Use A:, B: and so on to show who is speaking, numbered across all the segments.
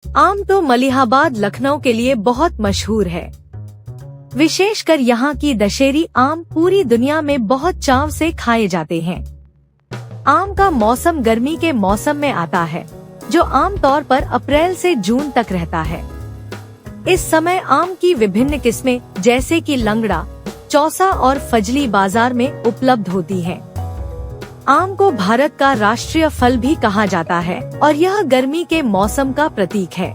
A: आम तो मलिहाबाद लखनऊ के लिए बहुत मशहूर है। विशेषकर यहाँ की दशहरी आम पूरी दुनिया में बहुत चाव से खाए जाते हैं। आम का मौसम गर्मी के मौसम में आता है, जो आमतौर पर अप्रैल से जून तक रहता है। इस समय आम की विभिन्न किस्में जैसे कि लंगड़ा, चौसा और फजली बाजार में उपलब्ध होती हैं। आम को भारत का राष्ट्रीय फल भी कहा जाता है और यह गर्मी के मौसम का प्रतीक है।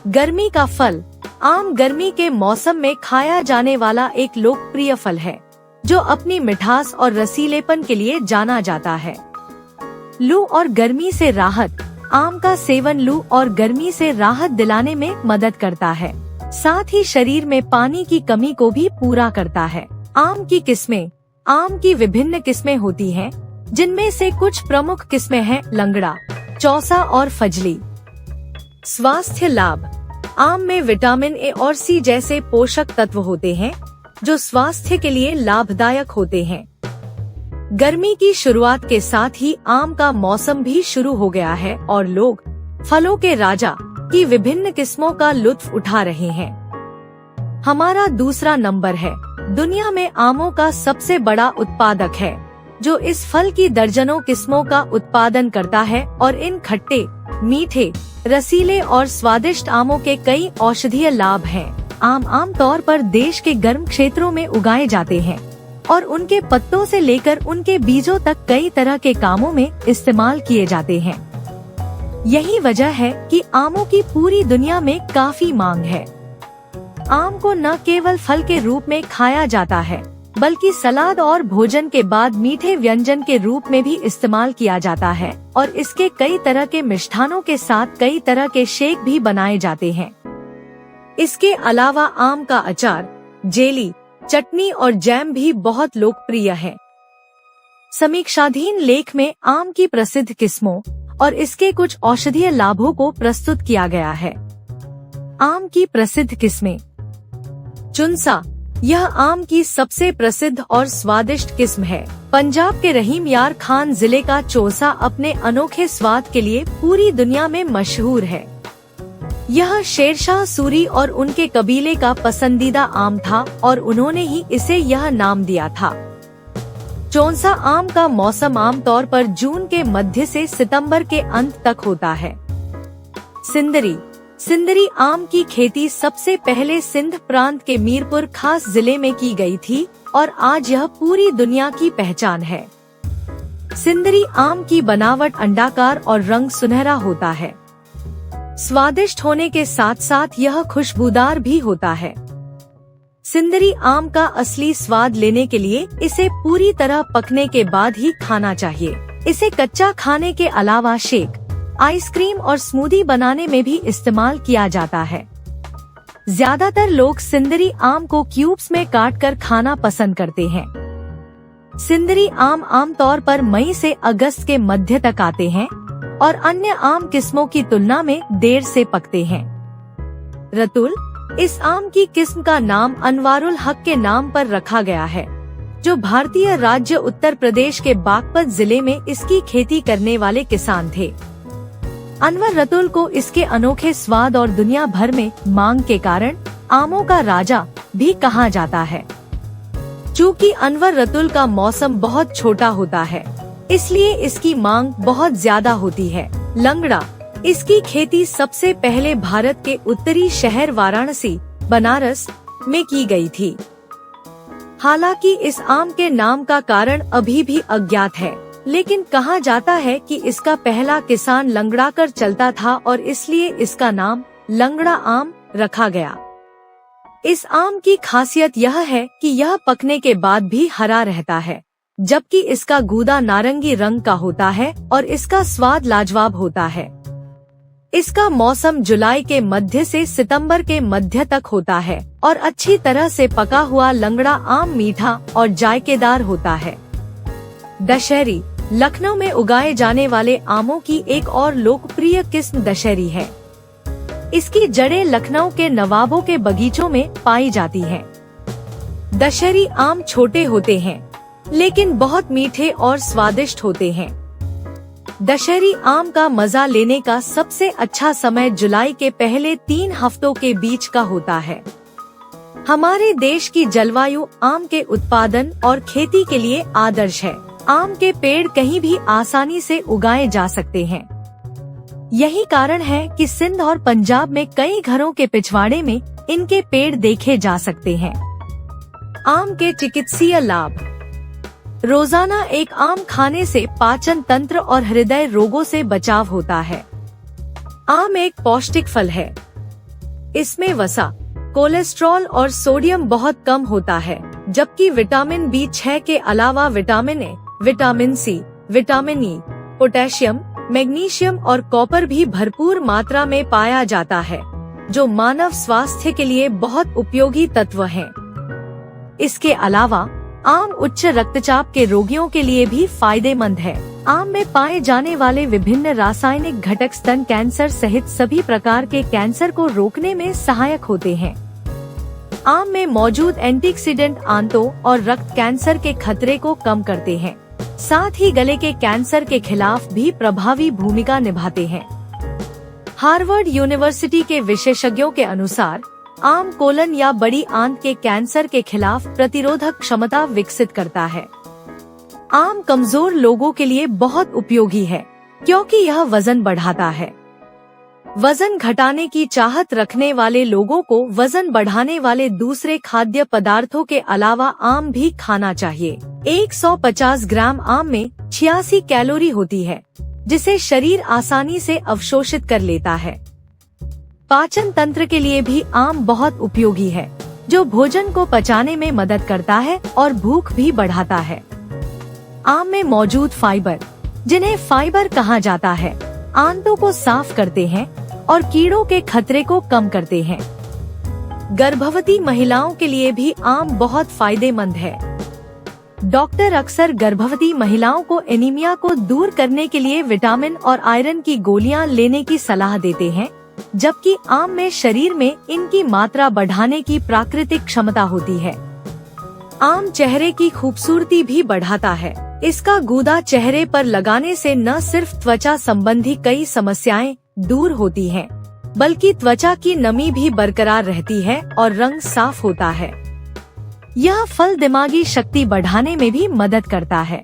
A: गर्मी का फल आम गर्मी के मौसम में खाया जाने वाला एक लोकप्रिय फल है, जो अपनी मिठास और रसीलेपन के लिए जाना जाता है। लू और गर्मी से राहत आम का सेवन लू और गर्मी से राहत दिलाने में मदद करता है, साथ ही शरीर में पानी की कमी को भी पूरा करता है। आम की किस्में आम की विभिन्न किस्में होती हैं, जिनमें से कुछ प्रमुख किस्में हैं लंगड़ा, चौसा और फजली। स्वास्थ्य लाभ आम में विटामिन ए और सी जैसे पोषक तत्व होते हैं, जो स्वास्थ्य के लिए लाभदायक होते हैं। गर्मी की शुरुआत के साथ ही आम का मौसम भी शुरू हो गया है और लोग फलों के राजा की विभिन्न किस्मों का लुत्फ उठा रहे हैं। हमारा दूसरा नंबर है दुनिया में आमों का सबसे बड़ा उत्पादक है, जो इस फल की दर्जनों किस्मों का उत्पादन करता है और इन खट्टे, मीठे, रसीले और स्वादिष्ट आमों के कई औषधीय लाभ हैं। आम तौर पर देश के गर्म क्षेत्रों में उगाए जाते हैं और उनके पत्तों से लेकर उनके बीजों तक कई तरह के कामों में इस्तेमाल किए जाते हैं। यही वजह है कि आमों की पूरी दुनिया में काफी मांग है। आम को न केवल फल के रूप में खाया जाता है, बल्कि सलाद और भोजन के बाद मीठे व्यंजन के रूप में भी इस्तेमाल किया जाता है और इसके कई तरह के मिष्ठानों के साथ कई तरह के शेक भी बनाए जाते हैं। इसके अलावा आम का अचार, जेली, चटनी और जैम भी बहुत लोकप्रिय है। समीक्षाधीन लेख में आम की प्रसिद्ध किस्मों और इसके कुछ औषधीय लाभों को प्रस्तुत किया गया है। आम की प्रसिद्ध किस्में। चुनसा, यह आम की सबसे प्रसिद्ध और स्वादिष्ट किस्म है। पंजाब के रहीम यार खान जिले का चौसा अपने अनोखे स्वाद के लिए पूरी दुनिया में मशहूर है। यह शेरशाह सूरी और उनके कबीले का पसंदीदा आम था और उन्होंने ही इसे यह नाम दिया था। चौसा आम का मौसम आमतौर पर जून के मध्य से सितंबर के अंत तक होता है। सिंदरी आम की खेती सबसे पहले सिंध प्रांत के मीरपुर खास जिले में की गई थी और आज यह पूरी दुनिया की पहचान है। सिंदरी आम की बनावट अंडाकार और रंग सुनहरा होता है। स्वादिष्ट होने के साथ साथ यह खुशबूदार भी होता है। सिंदरी आम का असली स्वाद लेने के लिए इसे पूरी तरह पकने के बाद ही खाना चाहिए। इसे कच्चा खाने के अलावा शेक, आइसक्रीम और स्मूदी बनाने में भी इस्तेमाल किया जाता है। ज्यादातर लोग सिंदरी आम को क्यूब्स में काटकर खाना पसंद करते हैं। सिंदरी आम आमतौर पर मई से अगस्त के मध्य तक आते हैं और अन्य आम किस्मों की तुलना में देर से पकते हैं। रतुल, इस आम की किस्म का नाम अनवारुल हक के नाम पर रखा गया है, जो भारतीय राज्य उत्तर प्रदेश के बागपत जिले में इसकी खेती करने वाले किसान थे। अनवर रतुल को इसके अनोखे स्वाद और दुनिया भर में मांग के कारण आमों का राजा भी कहा जाता है। चूँकि अनवर रतुल का मौसम बहुत छोटा होता है, इसलिए इसकी मांग बहुत ज्यादा होती है। लंगड़ा, इसकी खेती सबसे पहले भारत के उत्तरी शहर वाराणसी, बनारस में की गई थी। हालांकि इस आम के नाम का कारण अभी भी अज्ञात है, लेकिन कहा जाता है कि इसका पहला किसान लंगड़ा कर चलता था और इसलिए इसका नाम लंगड़ा आम रखा गया। इस आम की खासियत यह है कि यह पकने के बाद भी हरा रहता है, जबकि इसका गूदा नारंगी रंग का होता है और इसका स्वाद लाजवाब होता है। इसका मौसम जुलाई के मध्य से सितंबर के मध्य तक होता है और अच्छी तरह से पका हुआ लंगड़ा आम मीठा और जायकेदार होता है। दशहरी, लखनऊ में उगाए जाने वाले आमों की एक और लोकप्रिय किस्म दशहरी है। इसकी जड़ें लखनऊ के नवाबों के बगीचों में पाई जाती हैं। दशहरी आम छोटे होते हैं, लेकिन बहुत मीठे और स्वादिष्ट होते हैं। दशहरी आम का मजा लेने का सबसे अच्छा समय जुलाई के पहले 3 हफ्तों के बीच का होता है। हमारे देश की जलवायु आम के उत्पादन और खेती के लिए आदर्श है। आम के पेड़ कहीं भी आसानी से उगाए जा सकते हैं। यही कारण है कि सिंध और पंजाब में कई घरों के पिछवाड़े में इनके पेड़ देखे जा सकते हैं। आम के चिकित्सीय लाभ। रोजाना एक आम खाने से पाचन तंत्र और हृदय रोगों से बचाव होता है। आम एक पौष्टिक फल है। इसमें वसा, कोलेस्ट्रॉल और सोडियम बहुत कम होता है, जबकि विटामिन B6 के अलावा vitamin A, vitamin C, vitamin E, potassium, magnesium और कॉपर भी भरपूर मात्रा में पाया जाता है, जो मानव स्वास्थ्य के लिए बहुत उपयोगी तत्व हैं। इसके अलावा आम उच्च रक्तचाप के रोगियों के लिए भी फायदेमंद है। आम में पाए जाने वाले विभिन्न रासायनिक घटक स्तन कैंसर सहित सभी प्रकार के कैंसर को रोकने में सहायक होते हैं। आम में मौजूद एंटीऑक्सीडेंट आंतों और रक्त कैंसर के खतरे को कम करते हैं, साथ ही गले के कैंसर के खिलाफ भी प्रभावी भूमिका निभाते हैं। हार्वर्ड यूनिवर्सिटी के विशेषज्ञों के अनुसार आम कोलन या बड़ी आंत के कैंसर के खिलाफ प्रतिरोधक क्षमता विकसित करता है। आम कमजोर लोगों के लिए बहुत उपयोगी है, क्योंकि यह वजन बढ़ाता है। वजन घटाने की चाहत रखने वाले लोगों को वजन बढ़ाने वाले दूसरे खाद्य पदार्थों के अलावा आम भी खाना चाहिए। 150 ग्राम आम में 86 कैलोरी होती है, जिसे शरीर आसानी से अवशोषित कर लेता है। पाचन तंत्र के लिए भी आम बहुत उपयोगी है, जो भोजन को पचाने में मदद करता है और भूख भी बढ़ाता है। आम में मौजूद फाइबर, जिन्हें फाइबर कहा जाता है, आंतों को साफ करते हैं और कीड़ों के खतरे को कम करते हैं। गर्भवती महिलाओं के लिए भी आम बहुत फायदेमंद है। डॉक्टर अक्सर गर्भवती महिलाओं को एनीमिया को दूर करने के लिए विटामिन और आयरन की गोलियां लेने की सलाह देते हैं, जबकि आम में शरीर में इनकी मात्रा बढ़ाने की प्राकृतिक क्षमता होती है। आम चेहरे की खूबसूरती भी बढ़ाता है। इसका गूदा चेहरे पर लगाने से न सिर्फ त्वचा संबंधी कई समस्याएं दूर होती हैं, बल्कि त्वचा की नमी भी बरकरार रहती है और रंग साफ होता है। यह फल दिमागी शक्ति बढ़ाने में भी मदद करता है।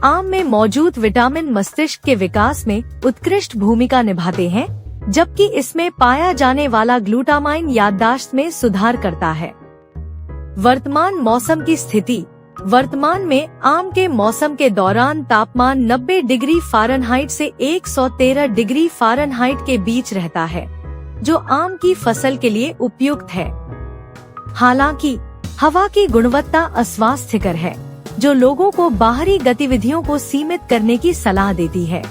A: आम में मौजूद विटामिन मस्तिष्क के विकास में उत्कृष्ट भूमिका निभाते हैं, जबकि इसमें पाया जाने वाला ग्लूटामाइन याददाश्त में सुधार करता है। वर्तमान मौसम की स्थिति। वर्तमान में आम के मौसम के दौरान तापमान 90 डिग्री फ़ारेनहाइट से 113 डिग्री फ़ारेनहाइट के बीच रहता है, जो आम की फसल के लिए उपयुक्त है। हालांकि हवा की गुणवत्ता अस्वास्थ्यकर है, जो लोगों को बाहरी गतिविधियों को सीमित करने की सलाह देती है।